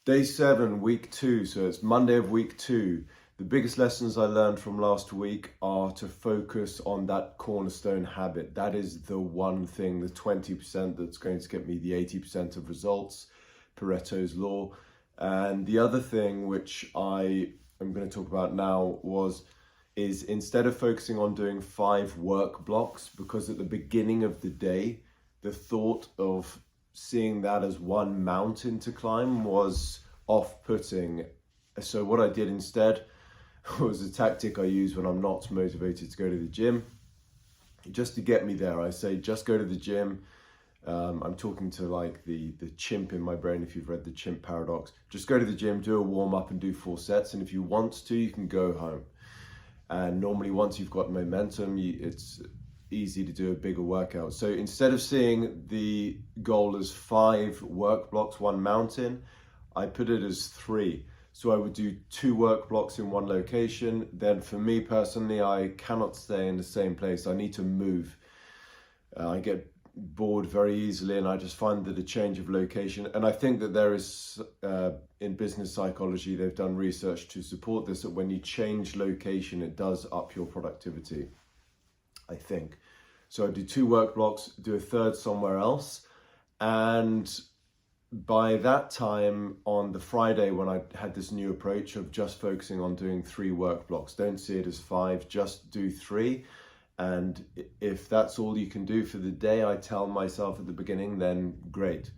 Day 7, week 2, so it's Monday of week 2. The biggest lessons I learned from last week are to focus on that cornerstone habit. That is the one thing, the 20% that's going to get me the 80% of results, Pareto's law. And the other thing which I am going to talk about now is instead of focusing on doing 5 work blocks, because at the beginning of the day, the thought of seeing that as one mountain to climb was off-putting. So what I did instead was a tactic I use when I'm not motivated to go to the gym. Just to get me there, I say just go to the gym. I'm talking to like the chimp in my brain, if you've read The Chimp Paradox. Just go to the gym, do a warm-up and do 4 sets, and if you want to, you can go home. And normally once you've got momentum, it's easy to do a bigger workout. So instead of seeing the goal as 5 work blocks, one mountain, I put it as 3. So I would do 2 work blocks in one location. Then for me personally, I cannot stay in the same place. I need to move. I get bored very easily, and I just find that a change of location, and I think that there is in business psychology, they've done research to support this, that when you change location, it does up your productivity, I think. So I do 2 work blocks, do a third somewhere else, and by that time on the Friday, when I had this new approach of just focusing on doing 3 work blocks, don't see it as 5, just do 3. And if that's all you can do for the day, I tell myself at the beginning, then great.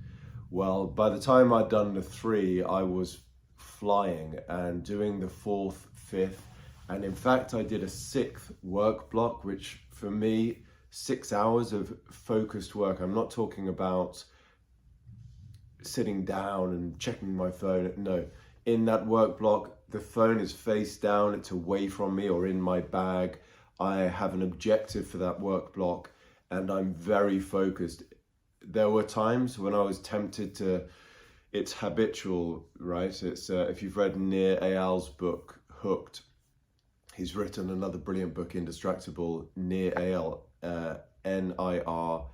Well, by the time I'd done the 3, I was flying and doing the 4th, 5th, and in fact, I did a 6th work block, which for me, 6 hours of focused work. I'm not talking about sitting down and checking my phone. No, in that work block, the phone is face down, it's away from me or in my bag. I have an objective for that work block and I'm very focused. There were times when I was tempted to, it's habitual, right? It's if you've read Nir Eyal's book, Hooked, he's written another brilliant book, Indistractable. Nir Eyal, Nireyal,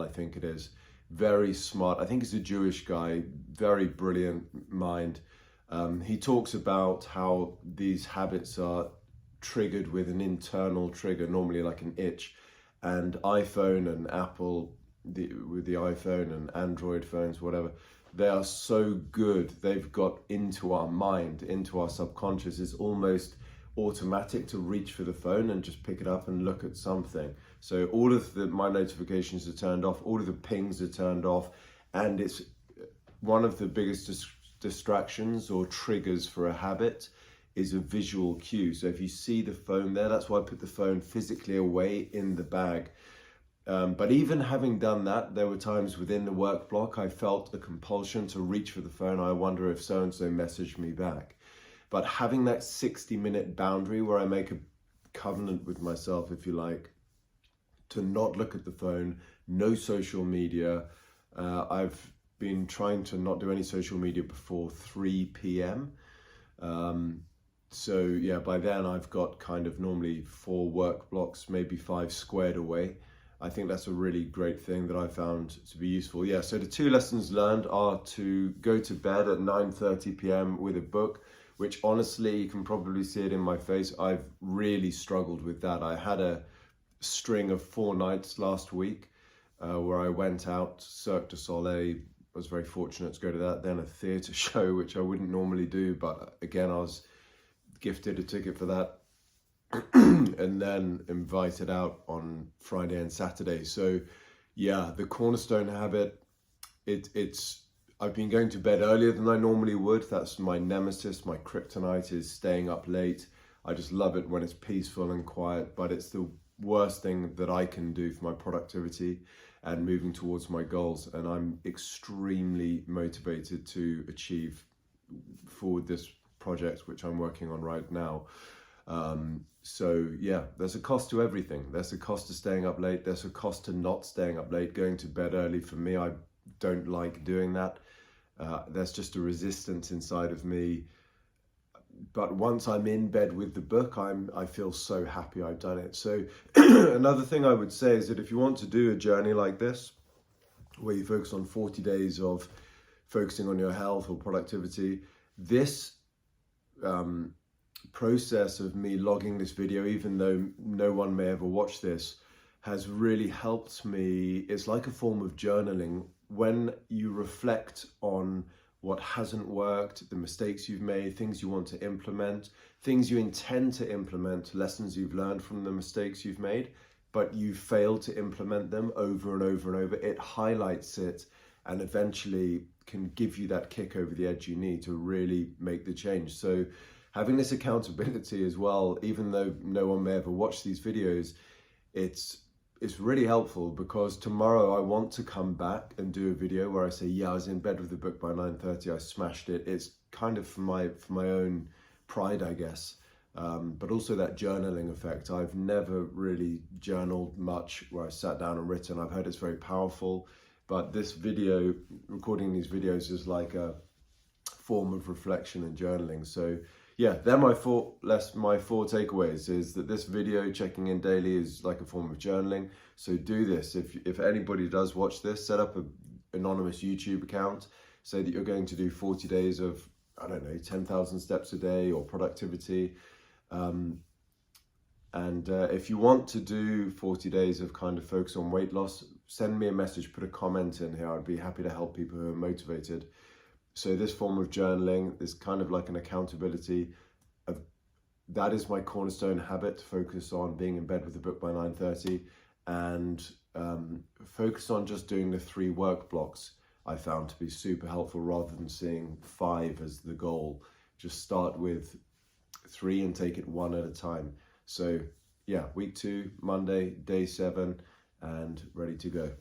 I think it is. Very smart. I think he's a Jewish guy, very brilliant mind. He talks about how these habits are triggered with an internal trigger, normally like an itch, and iPhone and Apple, with the iPhone and Android phones, whatever, they are so good. They've got into our mind, into our subconscious. It's almost automatic to reach for the phone and just pick it up and look at something. So all of my notifications are turned off, all of the pings are turned off, and it's one of the biggest distractions or triggers for a habit is a visual cue. So if you see the phone there, that's why I put the phone physically away in the bag. But even having done that, there were times within the work block, I felt a compulsion to reach for the phone. I wonder if so-and-so messaged me back. But having that 60-minute boundary where I make a covenant with myself, if you like, to not look at the phone, no social media. I've been trying to not do any social media before 3 p.m. So yeah, by then I've got kind of normally 4 work blocks, maybe 5 squared away. I think that's a really great thing that I found to be useful. Yeah, so the 2 lessons learned are to go to bed at 9:30 p.m. with a book, which honestly, you can probably see it in my face. I've really struggled with that. I had a string of 4 nights last week where I went out, Cirque du Soleil, was very fortunate to go to that, then a theatre show, which I wouldn't normally do, but again, I was gifted a ticket for that, and then invited out on Friday and Saturday. So yeah, the cornerstone habit, I've been going to bed earlier than I normally would. That's my nemesis, my kryptonite is staying up late. I just love it when it's peaceful and quiet, but it's the worst thing that I can do for my productivity and moving towards my goals. And I'm extremely motivated to achieve forward this project, which I'm working on right now. So yeah, there's a cost to everything. There's a cost to staying up late. There's a cost to not staying up late, going to bed early. For me, I don't like doing that. There's just a resistance inside of me. But once I'm in bed with the book, I feel so happy I've done it. So another thing I would say is that if you want to do a journey like this, where you focus on 40 days of focusing on your health or productivity. This process of me logging this video, even though no one may ever watch this, has really helped me. It's like a form of journaling. When you reflect on what hasn't worked, the mistakes you've made, things you want to implement, things you intend to implement, lessons you've learned from the mistakes you've made, but you failed to implement them over and over and over, it highlights it and eventually can give you that kick over the edge you need to really make the change. So having this accountability as well, even though no one may ever watch these videos, it's really helpful, because tomorrow I want to come back and do a video where I say, yeah, I was in bed with the book by 9:30, I smashed it. It's kind of for my own pride, I guess, but also that journaling effect. I've never really journaled much where I sat down and written. I've heard it's very powerful, but this video, recording these videos, is like a form of reflection and journaling. So yeah, they're my four takeaways, is that this video, checking in daily, is like a form of journaling. So do this. If anybody does watch this, set up an anonymous YouTube account, say that you're going to do 40 days of, I don't know, 10,000 steps a day or productivity. If you want to do 40 days of kind of focus on weight loss, send me a message, put a comment in here. I'd be happy to help people who are motivated. So this form of journaling is kind of like an accountability. That is my cornerstone habit, to focus on being in bed with the book by 9:30, and focus on just doing the 3 work blocks. I found to be super helpful, rather than seeing 5 as the goal. Just start with 3 and take it one at a time. So yeah, week 2, Monday, day 7, and ready to go.